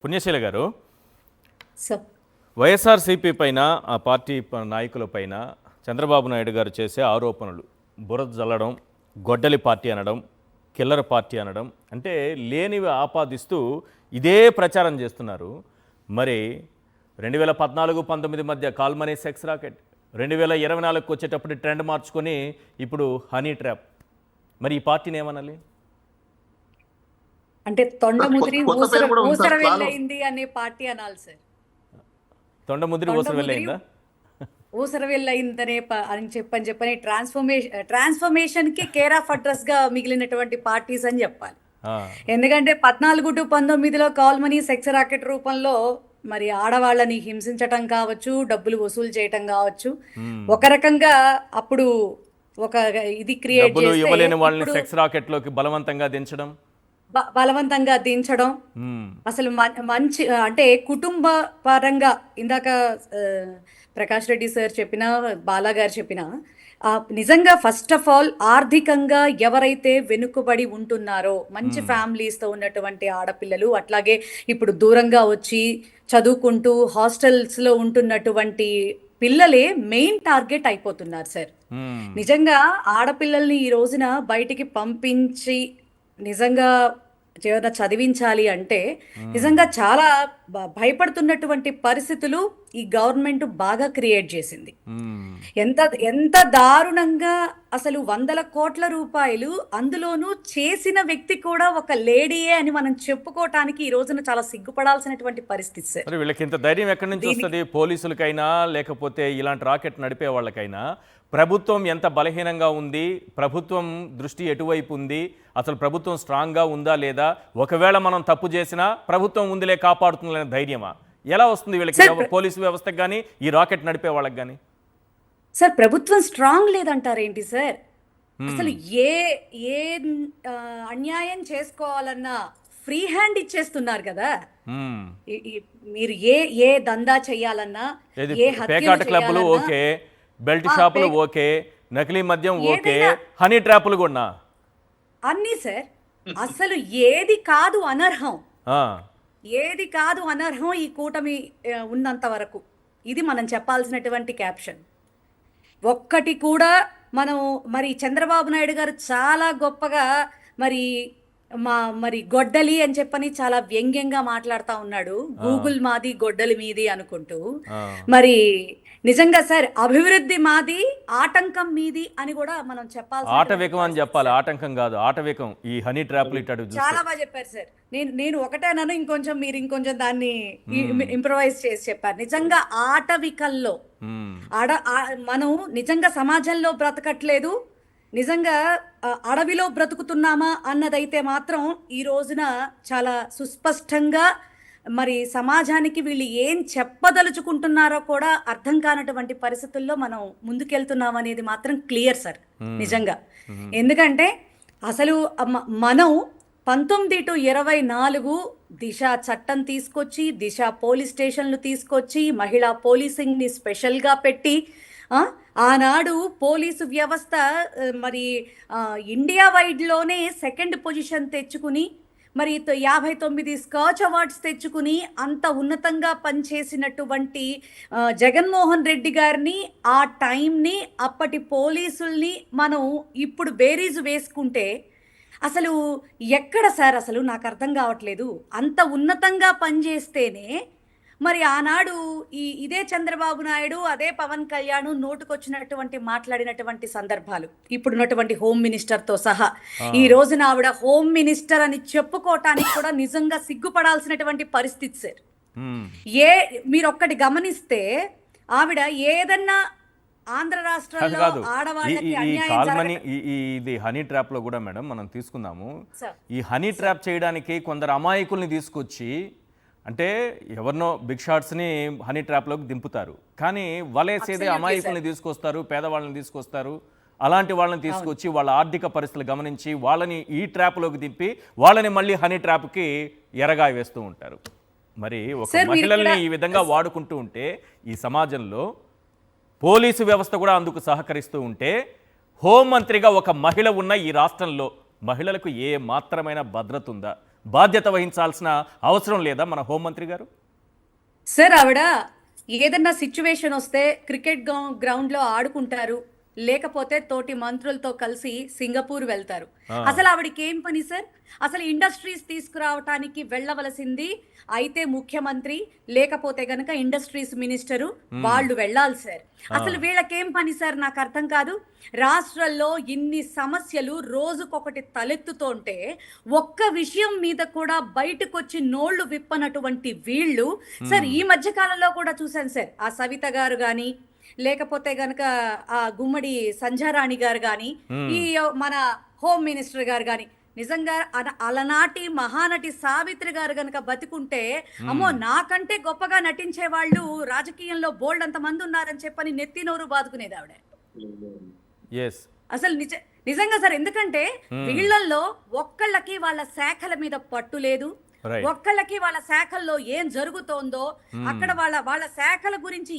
పుణ్యశీల గారు, సార్ వైఎస్ఆర్సీపీ పైన ఆ పార్టీ నాయకుల పైన చంద్రబాబు నాయుడు గారు చేసే ఆరోపణలు బురద జల్లడం, గొడ్డలి పార్టీ అనడం, కిల్లర్ పార్టీ అనడం, అంటే లేనివి ఆపాదిస్తూ ఇదే ప్రచారం చేస్తున్నారు. మరి 2014-19 మధ్య కాల్మనీ సెక్స్ రాకెట్, 2024కి వచ్చేటప్పుడు ట్రెండ్ మార్చుకొని ఇప్పుడు హనీ ట్రాప్. మరి ఈ పార్టీని ఏమనాలి? అంటే తొండముదిరి కొత్త పేరు కూడా ఉంది ఊసర సార్. వెళ్ళయింది అనే పార్టీ అనాలి సార్. తొండముద్రి ఊసర వెళ్ళయిందా? ఊసర వెళ్ళయిందనే అని చెప్పని ట్రాన్స్ఫర్మేషన్ కి కేర్ ఆఫ్ అడ్రస్ గా మిగిలినటువంటి పార్టీస్ అని చెప్పాలి. ఎందుకంటే 14-19లో కాల్మనీ సెక్స్ రాకెట్ రూపంలో మరి ఆడవాళ్ళని హింసించటం కావచ్చు, డబ్బులు వసూలు చేయటం కావచ్చు, ఒక రకంగా అప్పుడు ఒక ఇది క్రియేట్ చేసి ఇవ్వలేని వాళ్ళని సెక్స్ రాకెట్ లోకి బలవంతంగా దించడం అసలు మంచి అంటే కుటుంబ పరంగా ఇందాక ప్రకాష్ రెడ్డి సార్ చెప్పిన, బాలా గారు చెప్పిన, నిజంగా ఫస్ట్ ఆఫ్ ఆల్ ఆర్థికంగా ఎవరైతే వెనుకబడి ఉంటున్నారో మంచి ఫ్యామిలీస్తో ఉన్నటువంటి ఆడపిల్లలు, అట్లాగే ఇప్పుడు దూరంగా వచ్చి చదువుకుంటూ హాస్టల్స్లో ఉంటున్నటువంటి పిల్లలే మెయిన్ టార్గెట్ అయిపోతున్నారు సార్. నిజంగా ఆడపిల్లల్ని ఈ రోజున బయటికి పంపించి నిజంగా ఏదైనా చదివించాలి అంటే నిజంగా చాలా భయపడుతున్నటువంటి పరిస్థితులు ఈ గవర్నమెంట్ బాగా క్రియేట్ చేసింది. ఎంత దారుణంగా అసలు 100 కోట్ల రూపాయలు అందులోనూ చేసిన వ్యక్తి కూడా ఒక లేడీయే అని మనం చెప్పుకోవటానికి ఈ రోజున చాలా సిగ్గుపడాల్సినటువంటి పరిస్థితి సార్. వీళ్ళకి ఇంత ధైర్యం ఎక్కడి నుంచి వస్తుంది? పోలీసులకైనా లేకపోతే ఇలాంటి రాకెట్ నడిపే వాళ్ళకైనా ప్రభుత్వం ఎంత బలహీనంగా ఉంది, ప్రభుత్వం దృష్టి ఎటువైపు ఉంది, అసలు ప్రభుత్వం స్ట్రాంగ్గా ఉందా లేదా, ఒకవేళ మనం తప్పు చేసినా ప్రభుత్వం ఉందిలే కాపాడుతుందనే ధైర్యమా ఎలా వస్తుంది వీళ్ళకి, పోలీసు వ్యవస్థకు కానీ ఈ రాకెట్ నడిపే వాళ్ళకి కానీ? సార్ ప్రభుత్వం స్ట్రాంగ్ లేదంటారేంటి సార్? అసలు ఏ అన్యాయం చేసుకోవాలన్నా ఫ్రీ హ్యాండ్ ఇచ్చేస్తున్నారు కదా. మీరు ఏ దందా చెయ్యాలన్నా, ఏ పేకాట క్లబ్లు ఓకే, బెల్ట్ షాపులు ఓకే, నకిలీ మద్యం ఓకే, హనీ ట్రాపులు కూడా అన్నీ సార్. అసలు ఏది కాదు అనర్హం, ఏది కాదు అనర్హం ఈ కూటమి ఉన్నంత వరకు. ఇది మనం చెప్పాల్సినటువంటి క్యాప్షన్. ఒక్కటి కూడా మనం మరి చంద్రబాబు నాయుడు గారు చాలా గొప్పగా మరి గొడ్డలి అని చెప్పని చాలా వ్యంగ్యంగా మాట్లాడుతూ ఉన్నాడు. గూగుల్ మాది గొడ్డలి మీది అనుకుంటూ. మరి నిజంగా సార్ అభివృద్ధి మాది ఆటంకం మీది అని కూడా మనం చెప్పాలి. ఆటవికం అని చెప్పాలి, ఆటంకం కాదు, ఆటవికం. ఈ హనీ ట్రాప్లు చాలా బాగా చెప్పారు సార్. నేను ఒకటేనాను, మీరు ఇంకొంచెం దాన్ని ఇంప్రవైజ్ చేసి చెప్పారు. నిజంగా ఆటవికల్లో మనం నిజంగా సమాజంలో బ్రతకట్లేదు, నిజంగా అడవిలో బ్రతుకుతున్నామా అన్నదైతే మాత్రం ఈ రోజున చాలా సుస్పష్టంగా మరి సమాజానికి వీళ్ళు ఏం చెప్పదలుచుకుంటున్నారో కూడా అర్థం కానటువంటి పరిస్థితుల్లో మనం ముందుకెళ్తున్నాం అనేది మాత్రం క్లియర్ సార్ నిజంగా. ఎందుకంటే అసలు మనం 19 to 24 దిశ చట్టం తీసుకొచ్చి, దిశ పోలీస్ స్టేషన్లు తీసుకొచ్చి, మహిళా పోలీసింగ్ని స్పెషల్గా పెట్టి, ఆనాడు పోలీసు వ్యవస్థ మరి ఇండియా వైడ్లోనే 2nd పొజిషన్ తెచ్చుకుని, మరి 59 స్కాచ్ అవార్డ్స్ తెచ్చుకుని అంత ఉన్నతంగా పనిచేసినటువంటి జగన్మోహన్ రెడ్డి గారిని, ఆ టైంని, అప్పటి పోలీసుల్ని మనం ఇప్పుడు బేరీజు వేసుకుంటే అసలు ఎక్కడ సార్? అసలు నాకు అర్థం కావట్లేదు. అంత ఉన్నతంగా పనిచేస్తేనే మరి ఆనాడు ఇదే చంద్రబాబు నాయుడు, అదే పవన్ కళ్యాణ్ నోటుకొచ్చినటువంటి మాట్లాడినటువంటి సందర్భాలు ఇప్పుడున్నటువంటి హోమ్ మినిస్టర్తో సహా. ఈ రోజున ఆవిడ హోమ్ మినిస్టర్ అని చెప్పుకోవటానికి కూడా నిజంగా సిగ్గుపడాల్సినటువంటి పరిస్థితి సార్. మీరు ఒక్కటి గమనిస్తే ఆవిడ ఏదన్నా ఆంధ్ర రాష్ట్రంలో ఆడవాళ్ళకి కాల్మనీ ఇది హనీ ట్రాప్ లో కూడా మేడం మనం తీసుకుందాము. ఈ హనీ ట్రాప్ చేయడానికి కొందరు అమాయకుల్ని తీసుకొచ్చి, అంటే ఎవరినో బిగ్ షాట్స్ని హనీ ట్రాప్లోకి దింపుతారు, కానీ వలేసేదే అమాయకుల్ని తీసుకొస్తారు, పేదవాళ్ళని తీసుకొస్తారు. అలాంటి వాళ్ళని తీసుకొచ్చి వాళ్ళ ఆర్థిక పరిస్థితులు గమనించి వాళ్ళని ఈ ట్రాప్లోకి దింపి వాళ్ళని మళ్ళీ హనీ ట్రాప్కి ఎరగా వేస్తూ ఉంటారు. మరి ఒక మహిళల్ని ఈ విధంగా వాడుకుంటూ ఉంటే ఈ సమాజంలో పోలీసు వ్యవస్థ కూడా అందుకు సహకరిస్తూ ఉంటే, హోంమంత్రిగా ఒక మహిళ ఉన్న ఈ రాష్ట్రంలో మహిళలకు ఏ మాత్రమైన భద్రత ఉందా? బాధ్యత వహించాల్సిన అవసరం లేదా మన హోంమంత్రి గారు? సార్ ఆవిడ ఏదన్నా సిచ్యువేషన్ వస్తే క్రికెట్ గ్రౌండ్ లో ఆడుకుంటారు, లేకపోతే తోటి మంత్రులతో కలిసి సింగపూర్ వెళ్తారు. అసలు ఆవిడకి ఏం పని సార్? అసలు ఇండస్ట్రీస్ తీసుకురావటానికి వెళ్ళవలసింది అయితే ముఖ్యమంత్రి, లేకపోతే గనక ఇండస్ట్రీస్ మినిస్టరు వాళ్ళు వెళ్ళాలి సార్. అసలు వీళ్ళకేం పని సార్? నాకు అర్థం కాదు. రాష్ట్రంలో ఇన్ని సమస్యలు రోజుకొకటి తలెత్తుతుంటే ఒక్క విషయం మీద కూడా బయటకు వచ్చి నోళ్లు విప్పనటువంటి వీళ్ళు సార్ ఈ మధ్య కాలంలో కూడా చూశాను సార్. ఆ సవిత గారు గాని, లేకపోతే గనక ఆ గుమ్మడి సంధ్యారాణి గారు గాని, ఈ మన హోమ్ మినిస్టర్ గారు గాని, నిజంగా అలనాటి మహానటి సావిత్రి గారు గనక బతికుంటే అమ్మో నాకంటే గొప్పగా నటించే వాళ్ళు రాజకీయంలో బోల్డ్ అంత మంది ఉన్నారని చెప్పని నెత్తి నోరు బాదుకునేది ఆవిడ. అసలు నిజంగా సార్, ఎందుకంటే వీళ్ళల్లో ఒక్కళ్ళకి వాళ్ళ శాఖల మీద పట్టు లేదు, ఒక్కళ్ళకి వాళ్ళ శాఖల్లో ఏం జరుగుతోందో అక్కడ వాళ్ళ శాఖల గురించి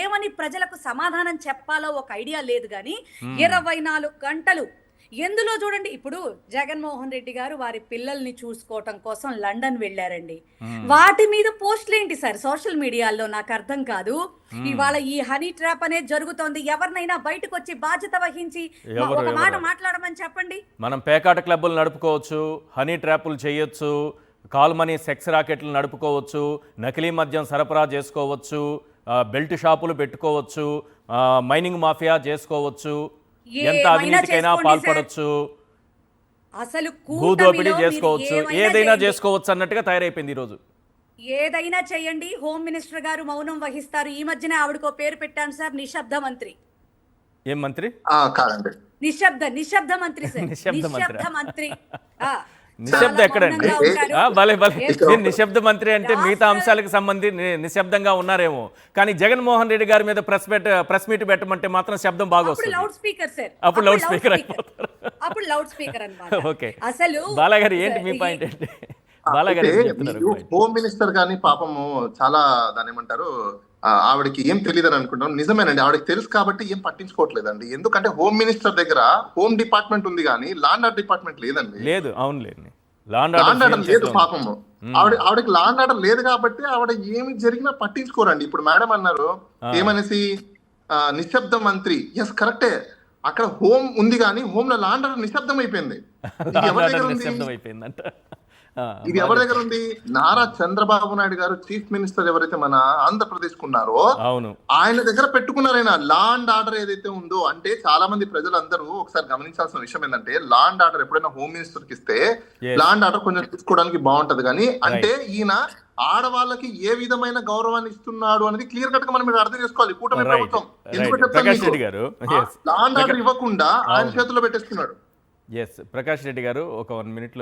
ఏమని ప్రజలకు సమాధానం చెప్పాలో ఒక ఐడియా లేదు. కానీ 24 గంటలు ఎందులో చూడండి. ఇప్పుడు జగన్మోహన్ రెడ్డి గారు వారి పిల్లల్ని చూసుకోవటం కోసం లండన్ వెళ్ళారండి. వాటి మీద పోస్టులు ఏంటి సార్ సోషల్ మీడియాలో? నాకు అర్థం కాదు. ఇవాళ ఈ హనీ ట్రాప్ అనేది జరుగుతోంది. ఎవరినైనా బయటకు వచ్చి బాధ్యత వహించి ఒక మాట మాట్లాడమని చెప్పండి. మనం పేకాట క్లబ్బులు నడుపుకోవచ్చు, హనీ ట్రాపులు చేయొచ్చు, కాల్ మనీ సెక్స్ రాకెట్లు నడుపుకోవచ్చు, నకిలీ మద్యం సరఫరా చేసుకోవచ్చు, బెల్ట్ షాపులు పెట్టుకోవచ్చు, మైనింగ్ మాఫియా చేసుకోవచ్చు, ఎంత అవినీతికైనా పాల్పడవచ్చు, అసలు భూదోపిడీ చేసుకోవచ్చు, ఏదైనా చేసుకోవచ్చు అన్నట్టుగా తయారైపోయింది ఈరోజు. ఏదైనా చేయండి, హోమ్ మినిస్టర్ గారు మౌనం వహిస్తారు. ఈ మధ్యనే ఆవిడకో పేరు పెట్టాను సార్, నిశ్శబ్ద మంత్రి. ఏం మంత్రి? కాదండి, నిశ్శబ్ద మంత్రి సార్. నిశ్శబ్ద మంత్రి నిశ్శబ్దం ఎక్కడండి? భలే నిశ్శబ్ద మంత్రి అంటే మిగతా అంశాలకు సంబంధించి నిశ్శబ్దంగా ఉన్నారేమో, కానీ జగన్మోహన్ రెడ్డి గారి మీద ప్రెస్ మీట్ పెట్టమంటే మాత్రం శబ్దం బాగా వస్తుంది. లౌడ్ స్పీకర్ సార్, అప్పుడు లౌడ్ స్పీకర్ అప్పుడు లౌడ్ స్పీకర్ అన్నమాట. ఓకే, అసలు బాలాగారు ఏంటి మీ పాయింట్ ఏంటి? హోమ్ మినిస్టర్ గాని పాపము చాలా దాని ఏమంటారు, ఆవిడకి ఏం తెలియదని అనుకుంటాం. నిజమేనండి, ఆవిడకి తెలుసు కాబట్టి ఏం పట్టించుకోవట్లేదండి. ఎందుకంటే హోమ్ మినిస్టర్ దగ్గర హోమ్ డిపార్ట్మెంట్ ఉంది కానీ లాండ్ ఆర్డర్ డిపార్ట్మెంట్ లేదండి. లేదు, అవును లేదు, లాండ్ ఆర్డర్ లేదు పాపము. ఆవిడకి లాండ్ ఆర్డర్ లేదు కాబట్టి ఆవిడ ఏమి జరిగినా పట్టించుకోరండి. ఇప్పుడు మేడం అన్నారు ఏమనేసి, నిశ్శబ్ద మంత్రి. ఎస్ కరెక్టే, అక్కడ హోమ్ ఉంది కానీ హోమ్ లో లాండ్ ఆర్డర్ నిశ్శబ్దం అయిపోయింది. ఇది ఎవరి దగ్గర ఉంది? నారా చంద్రబాబు నాయుడు గారు చీఫ్ మినిస్టర్ ఎవరైతే మన ఆంధ్రప్రదేశ్ కున్నారో ఆయన దగ్గర పెట్టుకున్నారైనా లాండ్ ఆర్డర్ ఏదైతే ఉందో. అంటే చాలా మంది ప్రజలందరూ ఒకసారి గమనించాల్సిన విషయం ఏంటంటే, లాండ్ ఆర్డర్ ఎప్పుడైనా హోమ్ మినిస్టర్ కి ఇస్తే లాండ్ ఆర్డర్ కొంచెం చూసుకోవడానికి బాగుంటది. కానీ అంటే ఈయన ఆడవాళ్ళకి ఏ విధమైన గౌరవాన్ని ఇస్తున్నాడు అనేది క్లియర్ కట్ గా మనం అర్థం చేసుకోవాలి. కూటమి ప్రభుత్వం ఎందుకు చెప్తాను, లాండ్ ఆర్డర్ ఇవ్వకుండా ఆయన చేతుల్లో పెట్టేస్తున్నాడు. ఎస్, ప్రకాష్ రెడ్డి గారు ఒక 1 minute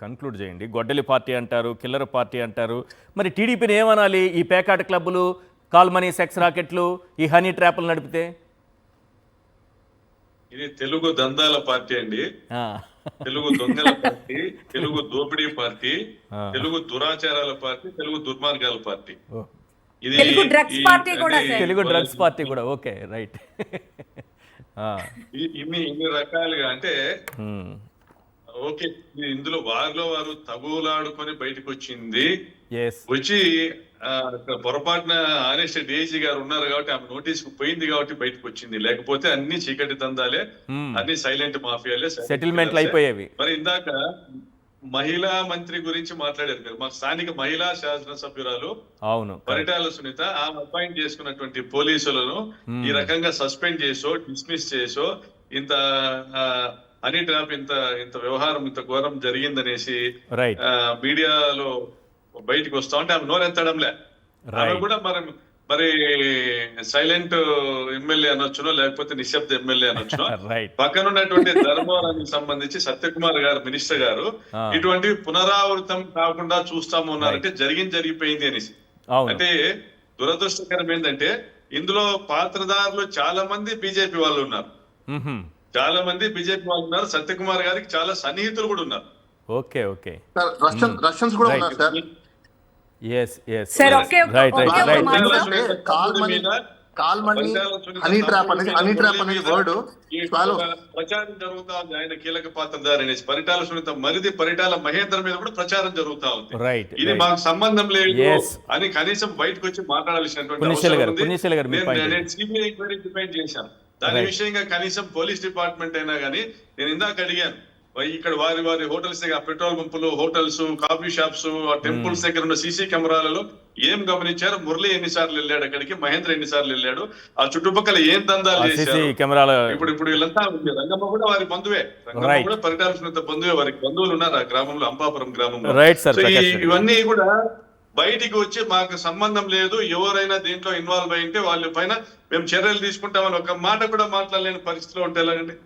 కన్క్లూడ్ చేయండి. గొడ్డలి పార్టీ అంటారు, కిల్లర్ పార్టీ అంటారు, మరి టీడీపీని ఏమనాలి? ఈ పేకాట క్లబ్బులు, కాల్ మనీ సెక్స్ రాకెట్లు, ఈ హనీ ట్రాపులు నడిపితే? ఇది తెలుగు దందాల పార్టీ అండి, తెలుగు దొంగల పార్టీ, తెలుగు దోపిడీ పార్టీ, తెలుగు దురాచారాల పార్టీ, తెలుగు దుర్మార్గాల పార్టీ. ఇది తెలుగు డ్రగ్స్ పార్టీ కూడా. తెలుగు డ్రగ్స్ పార్టీ కూడా. Okay, right. ఇన్ని రకాలుగా అంటే ఓకే, ఇందులో వారిలో వారు తగులాడుకొని బయటకు వచ్చింది. వచ్చి పొరపాటున ఆనెస్ట్ డీజీ గారు ఉన్నారు కాబట్టి ఆమె నోటీస్ కు పోయింది కాబట్టి బయటకు వచ్చింది. లేకపోతే అన్ని చీకటి దందాలే, అన్ని సైలెంట్ మాఫియాలే, సెటిల్మెంట్లు అయిపోయేవి. మరి ఇందాక మహిళా మంత్రి గురించి మాట్లాడారు మీరు. మా స్థానిక మహిళా శాసనసభ్యురాలు పరిటాల సునీత ఆమె అపాయింట్ చేసుకున్నటువంటి పోలీసులను ఈ రకంగా సస్పెండ్ చేసో, డిస్మిస్ చేసో, ఇంత హనీ ట్రాప్, ఇంత వ్యవహారం, ఇంత ఘోరం జరిగిందనేసి మీడియాలో బయటకు వస్తా ఉంటే ఆమె నోరెత్తడంలే. ఆమె కూడా మరి సైలెంట్ ఎమ్మెల్యే అనొచ్చునో, లేకపోతే నిశ్శబ్ద ఎమ్మెల్యే అనొచ్చునో. పక్కన ఉన్నటువంటి ధర్మవరానికి సంబంధించి సత్యకుమార్ గారు, మినిస్టర్ గారు, ఇటువంటి పునరావృతం కాకుండా చూస్తాము ఉన్నారంటే జరిగిపోయింది అనేసి. అంటే దురదృష్టకరం ఏంటంటే ఇందులో పాత్రదారులు చాలా మంది బీజేపీ వాళ్ళు ఉన్నారు, చాలా మంది బీజేపీ వాళ్ళు ఉన్నారు. సత్యకుమార్ గారికి చాలా సన్నిహితులు కూడా ఉన్నారు. ఓకే ఓకే, రష్యన్స్ కూడా ఉన్నారు sir. Call money Paritala Sunitha honey trap తమ్ముడి అనేది మీద అనేది మురళి వర్డ్ ఈ ఫాలో ప్రచారం జరుగుతా ఉంది. ఆయన కీలక పాత్రధారి అనేసి పరిటాల సునీత మరిది పరిటాల మహేందర్ మీద కూడా ప్రచారం జరుగుతా ఉంది. రైట్ ఇది మాకు సంబంధం లేదు Yes. అని కనీసం బయటకు వచ్చి మాట్లాడాల్సినటువంటి పుణ్యశీల అవసరం గారు, ఉంది. పుణ్యశీల గారు, మీ point నేను సిబిఐ ఎంక్వైరీ డిపెండ్ చేశాను. దాని Right. విషయంగా కనీసం పోలీస్ డిపార్ట్మెంట్ అయినా కానీ నేను ఇందాక అడిగాను ఇక్కడ వారి హోటల్స్ దగ్గర పెట్రోల్ పంపులు, హోటల్స్, కాఫీ షాప్స్, ఆ టెంపుల్స్ దగ్గర ఉన్న సీసీ కెమెరాలలో ఏం గమనించారు? మురళి ఎన్నిసార్లు వెళ్ళాడు అక్కడికి, మహేంద్ర ఎన్నిసార్లు వెళ్ళాడు, ఆ చుట్టుపక్కల ఏం దందాలు చేశారు? కెమెరాల ఇప్పుడు వీళ్ళంతా రంగమ్మ కూడా వారి బంధువే, రంగమ్మ Right. కూడా పరిటాల సునీత బంధువే, వారికి బంధువులు ఉన్నారు ఆ గ్రామంలో, అంబాపురం గ్రామంలో. Right sir, so Prakash Reddy. ఇవన్నీ కూడా బయటికి వచ్చి మాకు సంబంధం లేదు, ఎవరైనా దీంట్లో ఇన్వాల్వ్ అయింటే వాళ్ళ పైన మేము చర్యలు తీసుకుంటామని ఒక మాట కూడా మాట్లాడలేని పరిస్థితిలో ఉంటే ఎలాగండి?